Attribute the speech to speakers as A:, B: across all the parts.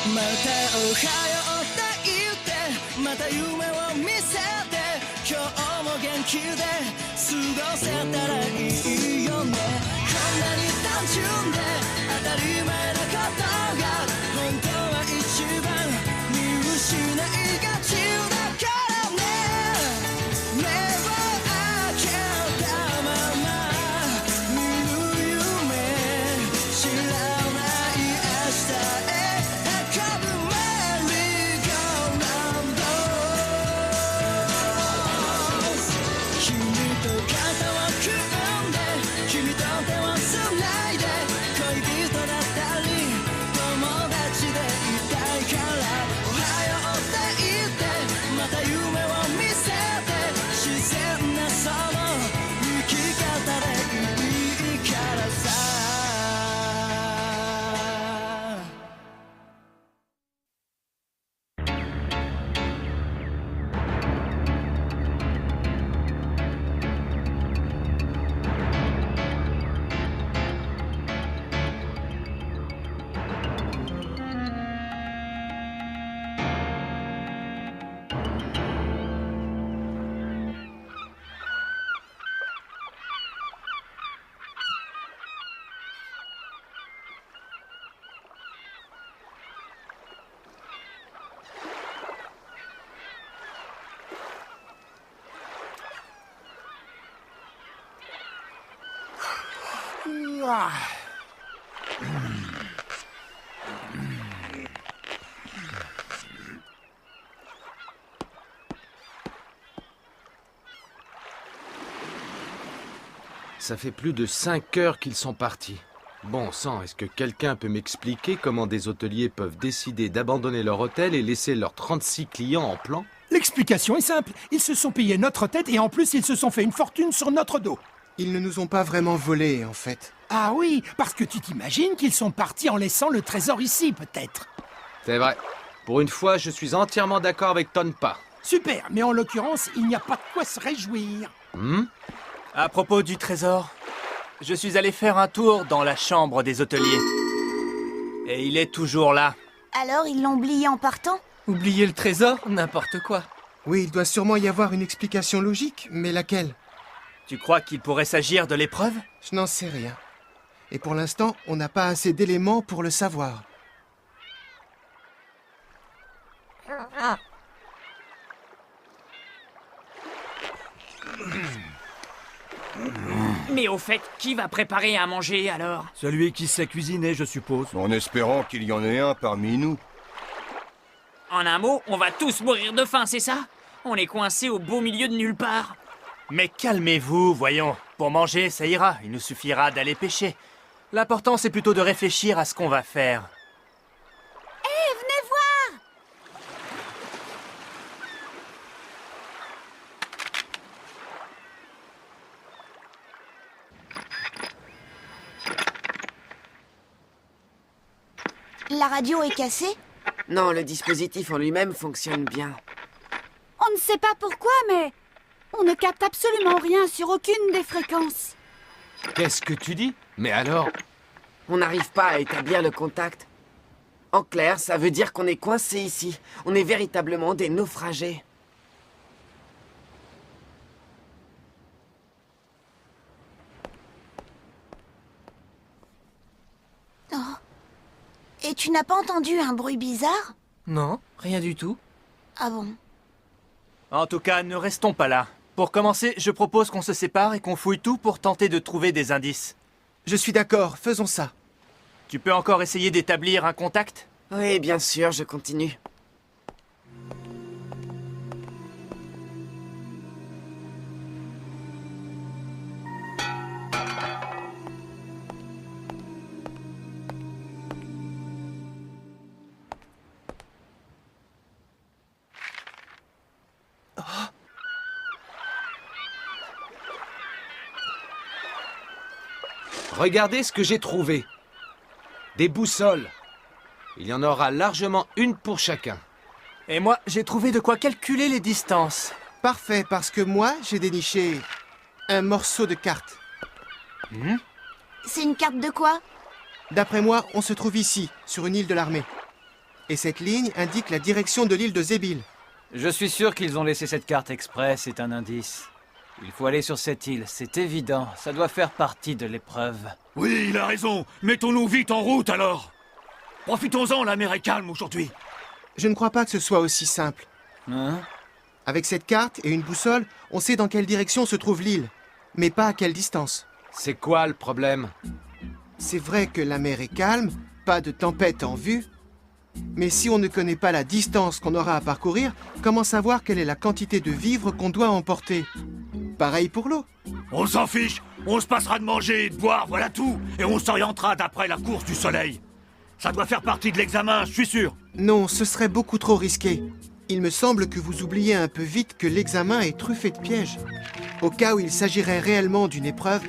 A: またおはようって言ってまた夢を見せて今日も元気で過ごせたらいいよねこんなに単純で当たり前なことが本当は一番見失いがちだからね目を開けたまま見る夢知らない明日へ運ぶメリーゴーラウンド君と肩を組んで君と手をつないで恋人だったり友達でいたいからおはようって言ってまた夢を見せて自然なその生き方でいいからさ
B: Ça fait plus de 5 heures qu'ils sont partis. Bon sang, est-ce que quelqu'un peut m'expliquer comment des hôteliers peuvent décider d'abandonner leur hôtel et laisser leurs 36 clients en plan?
C: L'explication est simple. Ils se sont payés notre tête et en plus ils se sont fait une fortune sur notre dos.
D: Ils ne nous ont pas vraiment volés, en fait.
C: Ah oui, parce que tu t'imagines qu'ils sont partis en laissant le trésor ici, peut-être.
B: C'est vrai. Pour une fois, je suis entièrement d'accord avec Tonpa.
C: Super, mais en l'occurrence, il n'y a pas de quoi se réjouir.
E: À propos du trésor, je suis allé faire un tour dans la chambre des hôteliers. Et il est toujours là.
F: Alors ils l'ont oublié en partant?
G: Oublier le trésor? N'importe quoi.
D: Oui, il doit sûrement y avoir une explication logique, mais laquelle?
E: Tu crois qu'il pourrait s'agir de l'épreuve?
D: Je n'en sais rien. Et pour l'instant, on n'a pas assez d'éléments pour le savoir.
H: Mais au fait, qui va préparer à manger alors?
I: Celui qui sait cuisiner, je suppose.
J: En espérant qu'il y en ait un parmi nous.
H: En un mot, on va tous mourir de faim, c'est ça? On est coincés au beau milieu de nulle part.
E: Mais calmez-vous, voyons. Pour manger, ça ira. Il nous suffira d'aller pêcher. L'important, c'est plutôt de réfléchir à ce qu'on va faire.
F: Hé, venez voir! La radio est cassée?
K: Non, le dispositif en lui-même fonctionne bien.
F: On ne sait pas pourquoi, mais on ne capte absolument rien sur aucune des fréquences.
B: Qu'est-ce que tu dis? Mais alors?
K: On n'arrive pas à établir le contact. En clair, ça veut dire qu'on est coincé ici. On est véritablement des naufragés.
F: Oh. Et tu n'as pas entendu un bruit bizarre?
G: Non, rien du tout.
F: Ah bon?
E: En tout cas, ne restons pas là. Pour commencer, je propose qu'on se sépare et qu'on fouille tout pour tenter de trouver des indices.
D: Je suis d'accord, faisons ça.
E: Tu peux encore essayer d'établir un contact?
K: Oui, bien sûr, je continue.
B: Regardez ce que j'ai trouvé. Des boussoles. Il y en aura largement une pour chacun.
E: Et moi, j'ai trouvé de quoi calculer les distances.
D: Parfait, parce que moi, j'ai déniché un morceau de carte.
F: C'est une carte de quoi?
D: D'après moi, on se trouve ici, sur une île de l'armée. Et cette ligne indique la direction de l'île de Zébil.
I: Je suis sûr qu'ils ont laissé cette carte exprès, c'est un indice. Il faut aller sur cette île, c'est évident. Ça doit faire partie de l'épreuve.
L: Oui, il a raison. Mettons-nous vite en route alors. Profitons-en, la mer est calme aujourd'hui.
D: Je ne crois pas que ce soit aussi simple.
I: Hein?
D: Avec cette carte et une boussole, on sait dans quelle direction se trouve l'île, mais pas à quelle distance.
B: C'est quoi le problème?
D: C'est vrai que la mer est calme, pas de tempête en vue, mais si on ne connaît pas la distance qu'on aura à parcourir, comment savoir quelle est la quantité de vivres qu'on doit emporter? Pareil pour l'eau.
L: On s'en fiche. On se passera de manger et de boire, voilà tout. Et on s'orientera d'après la course du soleil. Ça doit faire partie de l'examen, je suis sûr.
D: Non, ce serait beaucoup trop risqué. Il me semble que vous oubliez un peu vite que l'examen est truffé de pièges. Au cas où il s'agirait réellement d'une épreuve,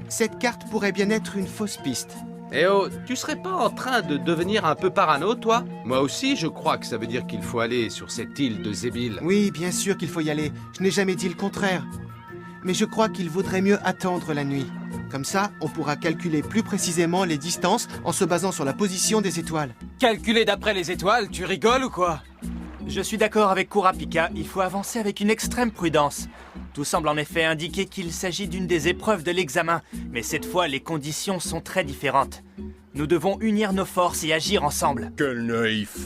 D: cette carte pourrait bien être une fausse piste.
B: Eh oh, tu serais pas en train de devenir un peu parano, toi? Moi aussi, je crois que ça veut dire qu'il faut aller sur cette île de Zébil.
D: Oui, bien sûr qu'il faut y aller. Je n'ai jamais dit le contraire. Mais je crois qu'il vaudrait mieux attendre la nuit. Comme ça, on pourra calculer plus précisément les distances en se basant sur la position des étoiles.
I: Calculer d'après les étoiles, tu rigoles ou quoi?
E: Je suis d'accord avec Kurapika, il faut avancer avec une extrême prudence. Tout semble en effet indiquer qu'il s'agit d'une des épreuves de l'examen, mais cette fois les conditions sont très différentes. Nous devons unir nos forces et agir ensemble.
J: Quel naïf.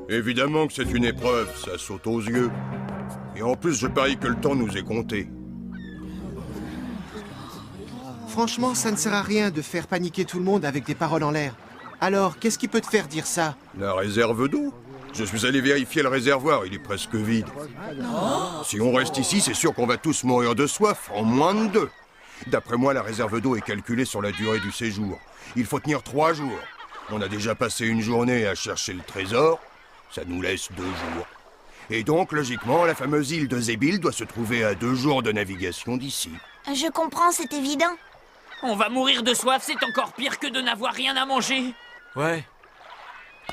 J: Évidemment que c'est une épreuve, ça saute aux yeux. Et en plus, je parie que le temps nous est compté.
D: Franchement, ça ne sert à rien de faire paniquer tout le monde avec des paroles en l'air. Alors, qu'est-ce qui peut te faire dire ça?
J: La réserve d'eau? Je suis allé vérifier le réservoir, il est presque vide. Si on reste ici, c'est sûr qu'on va tous mourir de soif en moins de 2. D'après moi, la réserve d'eau est calculée sur la durée du séjour. Il faut tenir 3 jours. On a déjà passé une journée à chercher le trésor, ça nous laisse 2 jours. Et donc, logiquement, la fameuse île de Zébil doit se trouver à 2 jours de navigation d'ici.
F: Je comprends, c'est évident.
H: On va mourir de soif, c'est encore pire que de n'avoir rien à manger.
I: Ouais.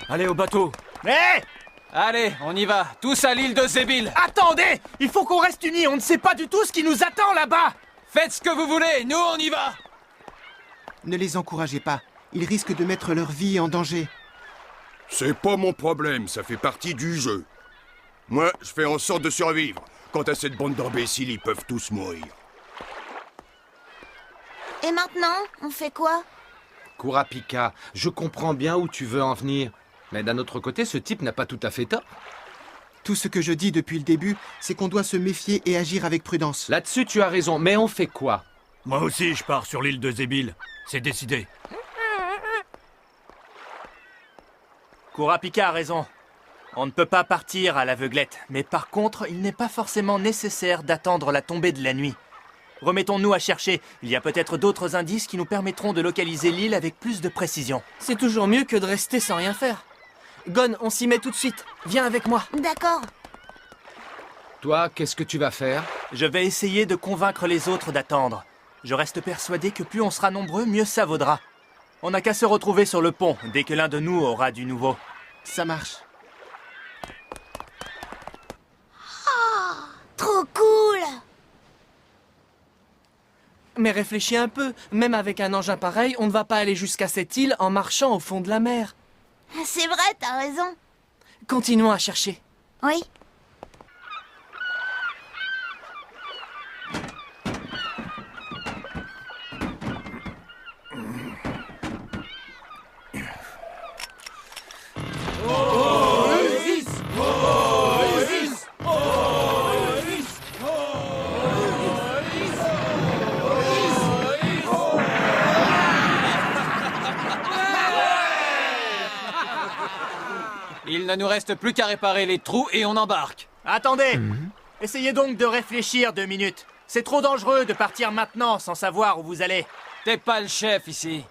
I: Allez au bateau.
E: Hé!
I: Allez, on y va. Tous à l'île de Zébil.
E: Attendez! Il faut qu'on reste unis, on ne sait pas du tout ce qui nous attend là-bas!
I: Faites ce que vous voulez, nous on y va.
D: Ne les encouragez pas. Ils risquent de mettre leur vie en danger.
J: C'est pas mon problème, ça fait partie du jeu. Moi, je fais en sorte de survivre. Quant à cette bande d'imbéciles, ils peuvent tous mourir.
F: Et maintenant, on fait quoi?
B: Kurapika, je comprends bien où tu veux en venir. Mais d'un autre côté, ce type n'a pas tout à fait tort.
D: Tout ce que je dis depuis le début, c'est qu'on doit se méfier et agir avec prudence.
B: Là-dessus, tu as raison, mais on fait quoi?
L: Moi aussi, je pars sur l'île de Zébil. C'est décidé.
E: Kurapika a raison. On ne peut pas partir à l'aveuglette, mais par contre, il n'est pas forcément nécessaire d'attendre la tombée de la nuit. Remettons-nous à chercher. Il y a peut-être d'autres indices qui nous permettront de localiser l'île avec plus de précision.
G: C'est toujours mieux que de rester sans rien faire. Gon, on s'y met tout de suite. Viens avec moi.
F: D'accord.
B: Toi, qu'est-ce que tu vas faire?
E: Je vais essayer de convaincre les autres d'attendre. Je reste persuadé que plus on sera nombreux, mieux ça vaudra. On n'a qu'à se retrouver sur le pont dès que l'un de nous aura du nouveau.
D: Ça marche.
F: Trop cool.
G: Mais réfléchis un peu. Même avec un engin pareil, on ne va pas aller jusqu'à cette île en marchant au fond de la mer.
F: C'est vrai, t'as raison.
G: Continuons à chercher.
F: Oui.
I: Il ne nous reste plus qu'à réparer les trous et on embarque.
E: Attendez! Essayez donc de réfléchir 2 minutes. C'est trop dangereux de partir maintenant sans savoir où vous allez.
I: T'es pas le chef ici.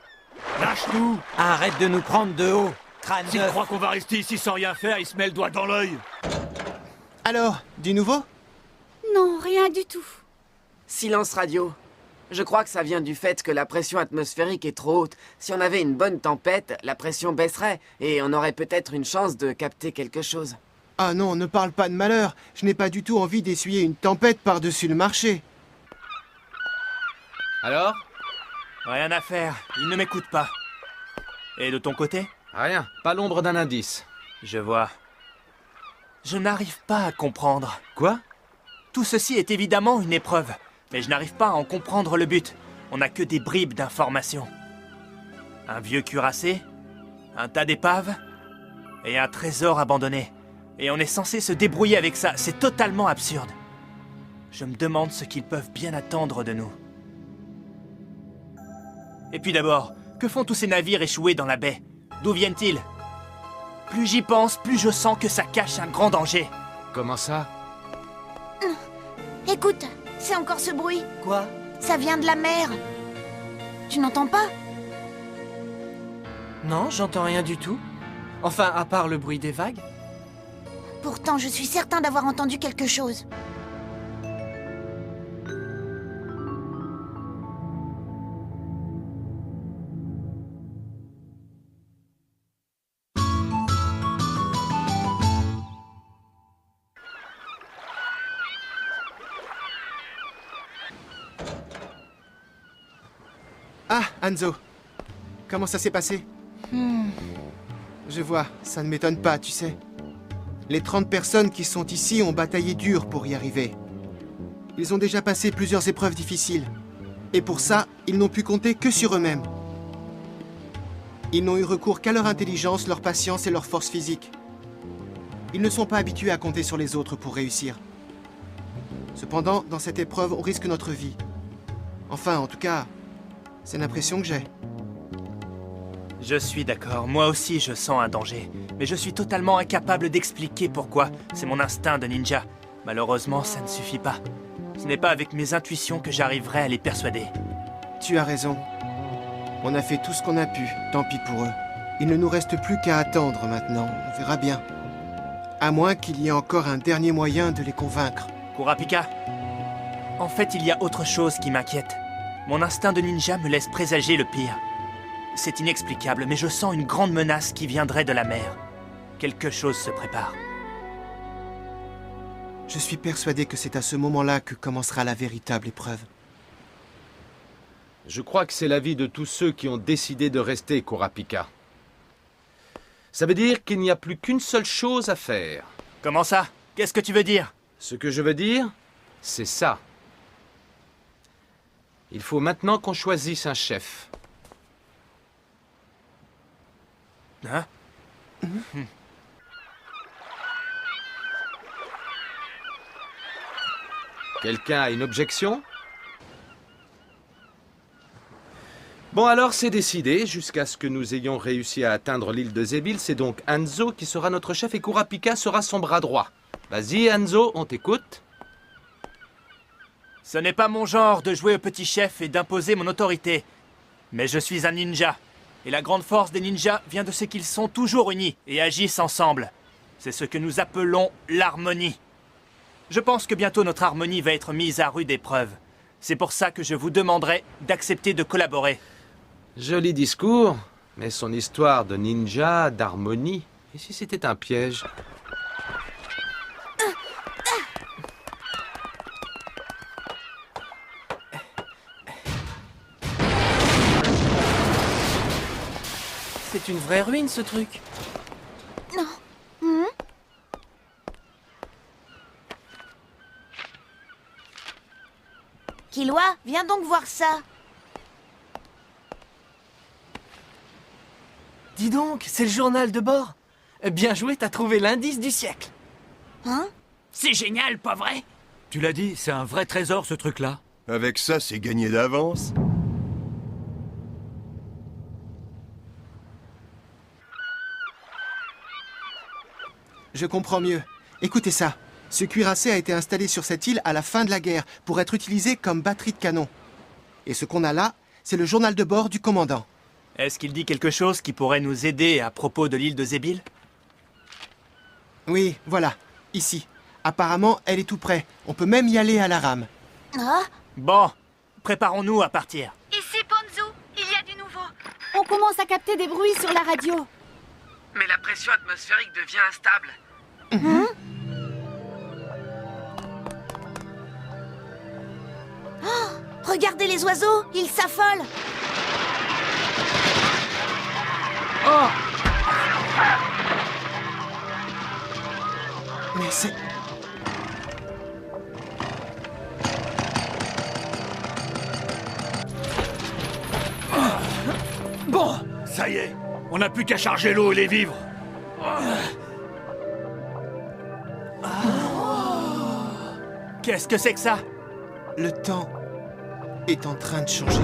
L: Lâche-nous!
I: Arrête de nous prendre de haut. Crâne
L: S'il
I: neuf.
L: croit qu'on va rester ici sans rien faire, il se met le doigt dans l'œil.
D: Alors, du nouveau?
F: Non, rien du tout.
K: Silence radio. Je crois que ça vient du fait que la pression atmosphérique est trop haute. Si on avait une bonne tempête, la pression baisserait et on aurait peut-être une chance de capter quelque chose.
D: Ah non, ne parle pas de malheur. Je n'ai pas du tout envie d'essuyer une tempête par-dessus le marché.
B: Alors?
E: Rien à faire, il ne m'écoute pas. Et de ton côté?
B: Rien, pas l'ombre d'un indice.
E: Je vois. Je n'arrive pas à comprendre.
B: Quoi?
E: Tout ceci est évidemment une épreuve, mais je n'arrive pas à en comprendre le but. On n'a que des bribes d'informations. Un vieux cuirassé, un tas d'épaves et un trésor abandonné. Et on est censé se débrouiller avec ça. C'est totalement absurde. Je me demande ce qu'ils peuvent bien attendre de nous. Et puis d'abord, que font tous ces navires échoués dans la baie? D'où viennent-ils? Plus j'y pense, plus je sens que ça cache un grand danger.
B: Comment ça?
F: Écoute, c'est encore ce bruit.
G: Quoi?
F: Ça vient de la mer. Tu n'entends pas?
G: Non, j'entends rien du tout. Enfin, à part le bruit des vagues.
F: Pourtant, je suis certain d'avoir entendu quelque chose.
D: Ah, Hanzo. Comment ça s'est passé? Je vois, ça ne m'étonne pas, tu sais. Les 30 personnes qui sont ici ont bataillé dur pour y arriver. Ils ont déjà passé plusieurs épreuves difficiles. Et pour ça, ils n'ont pu compter que sur eux-mêmes. Ils n'ont eu recours qu'à leur intelligence, leur patience et leur force physique. Ils ne sont pas habitués à compter sur les autres pour réussir. Cependant, dans cette épreuve, on risque notre vie. Enfin, en tout cas, c'est l'impression que j'ai.
E: Je suis d'accord, moi aussi je sens un danger. Mais je suis totalement incapable d'expliquer pourquoi. C'est mon instinct de ninja. Malheureusement, ça ne suffit pas. Ce n'est pas avec mes intuitions que j'arriverai à les persuader.
D: Tu as raison. On a fait tout ce qu'on a pu, tant pis pour eux. Il ne nous reste plus qu'à attendre maintenant, on verra bien. À moins qu'il y ait encore un dernier moyen de les convaincre.
E: Kurapika, en fait il y a autre chose qui m'inquiète. Mon instinct de ninja me laisse présager le pire. C'est inexplicable, mais je sens une grande menace qui viendrait de la mer. Quelque chose se prépare.
D: Je suis persuadé que c'est à ce moment-là que commencera la véritable épreuve.
B: Je crois que c'est l'avis de tous ceux qui ont décidé de rester, Kurapika. Ça veut dire qu'il n'y a plus qu'une seule chose à faire.
E: Comment ça? Qu'est-ce que tu veux dire?
B: Ce que je veux dire, c'est ça. Il faut maintenant qu'on choisisse un chef.
E: Hein?
B: Quelqu'un a une objection? Bon, alors c'est décidé. Jusqu'à ce que nous ayons réussi à atteindre l'île de Zébil, c'est donc Hanzo qui sera notre chef et Kurapika sera son bras droit. Vas-y, Hanzo, on t'écoute.
E: Ce n'est pas mon genre de jouer au petit chef et d'imposer mon autorité. Mais je suis un ninja. Et la grande force des ninjas vient de ce qu'ils sont toujours unis et agissent ensemble. C'est ce que nous appelons l'harmonie. Je pense que bientôt notre harmonie va être mise à rude épreuve. C'est pour ça que je vous demanderai d'accepter de collaborer.
B: Joli discours, mais son histoire de ninja, d'harmonie, et si c'était un piège?
G: C'est une vraie ruine, ce truc.
F: Non. Killua, viens donc voir ça.
G: Dis donc, c'est le journal de bord. Bien joué, t'as trouvé l'indice du siècle.
F: Hein?
H: C'est génial, pas vrai?
L: Tu l'as dit, c'est un vrai trésor ce truc-là.
J: Avec ça, c'est gagné d'avance.
D: Je comprends mieux. Écoutez ça. Ce cuirassé a été installé sur cette île à la fin de la guerre pour être utilisé comme batterie de canon. Et ce qu'on a là, c'est le journal de bord du commandant.
E: Est-ce qu'il dit quelque chose qui pourrait nous aider à propos de l'île de Zébil?
D: Oui, voilà. Ici. Apparemment, elle est tout près. On peut même y aller à la rame.
F: Ah?
E: Bon, préparons-nous à partir.
F: Ici Ponzu, il y a du nouveau. On commence à capter des bruits sur la radio.
K: Mais la pression atmosphérique devient instable.
F: Oh, regardez les oiseaux, ils s'affolent.
D: c'est...
C: Bon,
L: Ça y est, on n'a plus qu'à charger l'eau et les vivres.
E: Qu'est-ce que c'est que ça?
D: Le temps est en train de changer.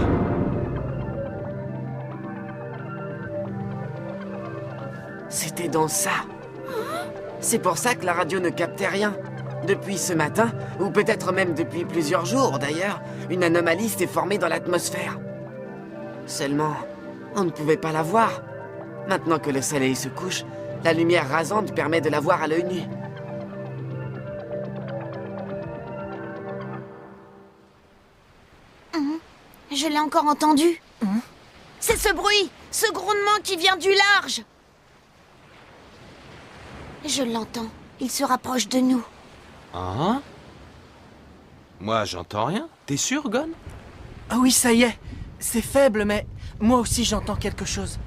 K: C'était dans ça. C'est pour ça que la radio ne captait rien. Depuis ce matin, ou peut-être même depuis plusieurs jours d'ailleurs, une anomalie s'est formée dans l'atmosphère. Seulement, on ne pouvait pas la voir. Maintenant que le soleil se couche, la lumière rasante permet de la voir à l'œil nu.
F: Je l'ai encore entendu. C'est ce bruit, ce grondement qui vient du large. Je l'entends. Il se rapproche de nous.
B: Hein? Moi, j'entends rien. T'es sûr, Gon?
G: Ah oui, ça y est. C'est faible, mais moi aussi j'entends quelque chose.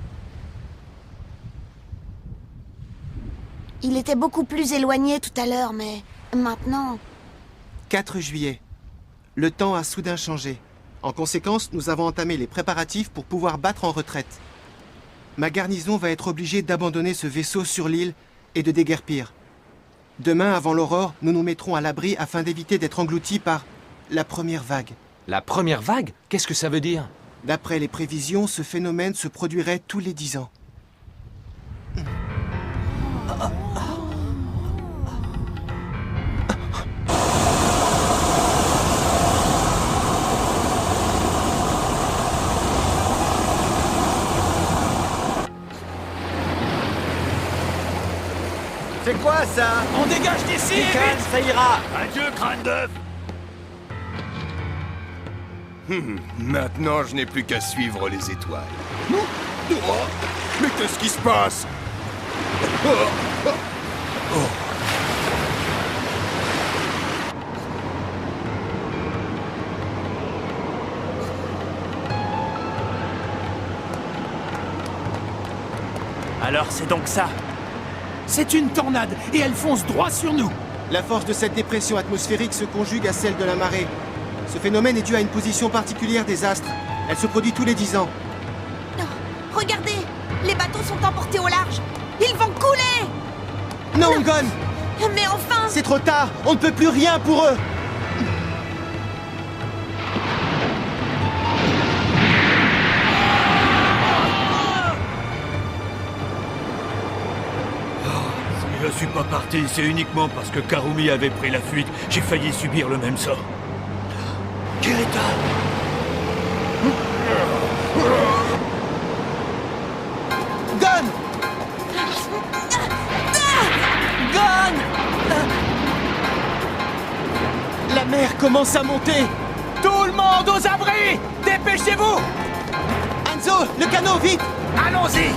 F: Il était beaucoup plus éloigné tout à l'heure, mais maintenant...
D: 4 juillet. Le temps a soudain changé. En conséquence, nous avons entamé les préparatifs pour pouvoir battre en retraite. Ma garnison va être obligée d'abandonner ce vaisseau sur l'île et de déguerpir. Demain, avant l'aurore, nous nous mettrons à l'abri afin d'éviter d'être engloutis par la première vague.
B: La première vague? Qu'est-ce que ça veut dire?
D: D'après les prévisions, ce phénomène se produirait tous les 10 ans.
I: C'est quoi ça?
C: on dégage d'ici et
I: Calme,
C: vite.
I: ça ira.
L: Adieu, crâne d'œuf.
J: Maintenant, je n'ai plus qu'à suivre les étoiles. Oh, mais qu'est-ce qui se passe?
E: Alors c'est donc ça.
C: C'est une tornade et elle fonce droit sur nous.
D: La force de cette dépression atmosphérique se conjugue à celle de la marée. Ce phénomène est dû à une position particulière des astres. Elle se produit tous les 10 ans.
F: Regardez, les bateaux sont emportés au large. Ils vont couler.
D: Non, Gon!
F: Mais enfin...
D: C'est trop tard! On ne peut plus rien pour eux!
L: Si je suis pas parti, c'est uniquement parce que Karumi avait pris la fuite. J'ai failli subir le même sort. Kirita!
D: Gon!
G: Gon!
D: La mer commence à monter!
C: Tout le monde aux abris. Dépêchez-vous.
D: Hanzo, le canot, vite!
C: Allons-y.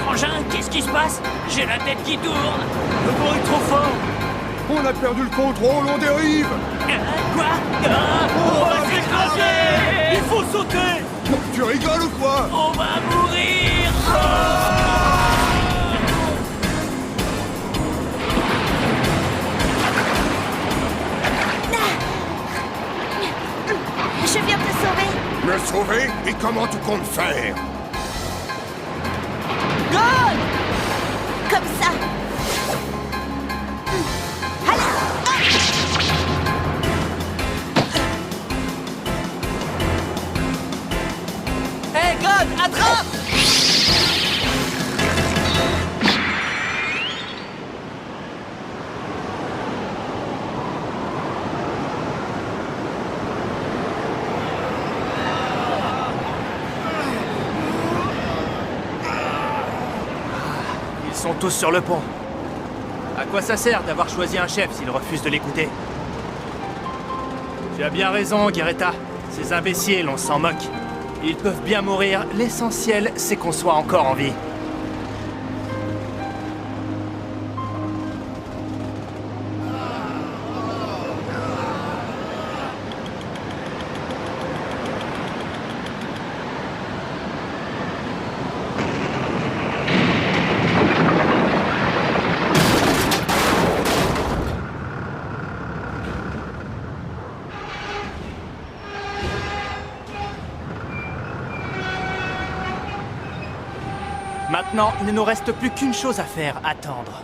H: Frangin, qu'est-ce qui se passe? J'ai la tête qui tourne.
L: Le vent est trop fort!
J: On a perdu le contrôle, on dérive!
H: Quoi? On va s'écraser.
L: Il faut sauter!
J: Tu rigoles ou quoi?
H: On va mourir.
F: Je viens te sauver.
J: Me sauver? Et comment tu comptes faire?
F: Gon! Comme ça.
G: Hé, Gon, attrape!
E: Ils sont tous sur le pont. À quoi ça sert d'avoir choisi un chef s'il refuse de l'écouter? Tu as bien raison, Guerreta. Ces imbéciles, on s'en moque. Ils peuvent bien mourir. L'essentiel, c'est qu'on soit encore en vie. Maintenant, il ne nous reste plus qu'une chose à faire, attendre.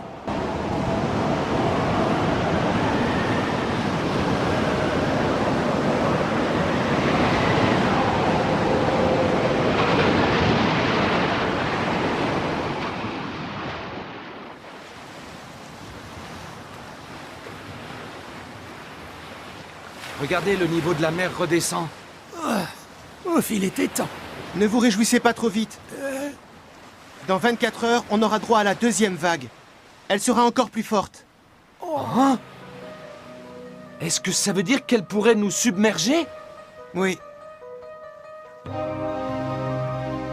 B: Regardez, le niveau de la mer redescend.
C: Ouf, il était temps.
D: Ne vous réjouissez pas trop vite. Dans 24 heures, on aura droit à la deuxième vague. Elle sera encore plus forte.
B: Hein? Est-ce que ça veut dire qu'elle pourrait nous submerger?
D: Oui.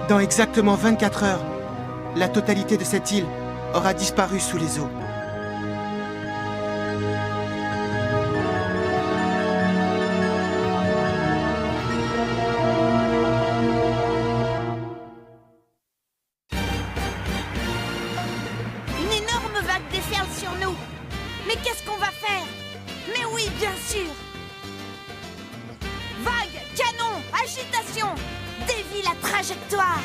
D: Dans exactement 24 heures, la totalité de cette île aura disparu sous les eaux.
F: Une énorme vague déferle sur nous. Mais qu'est-ce qu'on va faire? Mais oui, bien sûr. Vague, canon, agitation. Dévie la trajectoire.